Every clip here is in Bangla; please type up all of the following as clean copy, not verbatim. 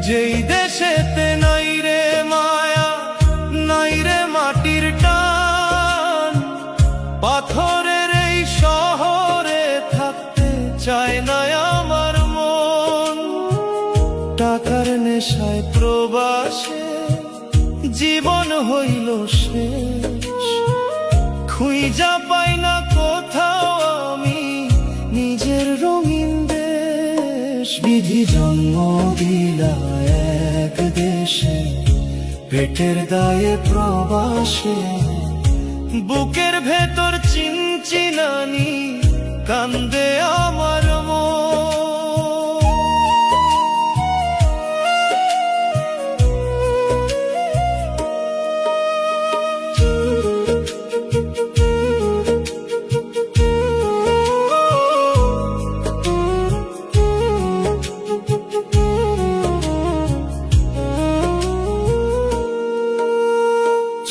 যেই দেশেতে নাই রে মায়া, নাই রে মাটির টান, পাথরের এই শহরে থাকতে চায় না আমার মন। টাকার নেশায় প্রবাসে জীবন হইল শেষ, খুঁজা পাই না কোথাও আমি নিজের রঙিন দেশ। বিধি জন্ম দিলা এক দেশে, পেটের দায়ে প্রবাসে, বুকের ভেতর চিনচিনানি কান্দে আমার মন।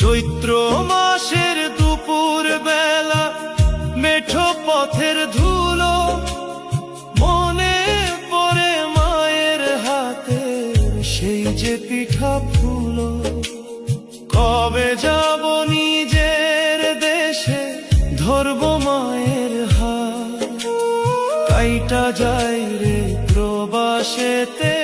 চৈত্র মাসের দুপুর বেলা মেঠো পথের ধুলো, মনে পড়ে মায়ের হাতের সেই যে পিঠা ফুলো। কবে যাব নিজের দেশে, ধরব মায়ের হাত, কাইটা যায় রে প্রবাসেতে।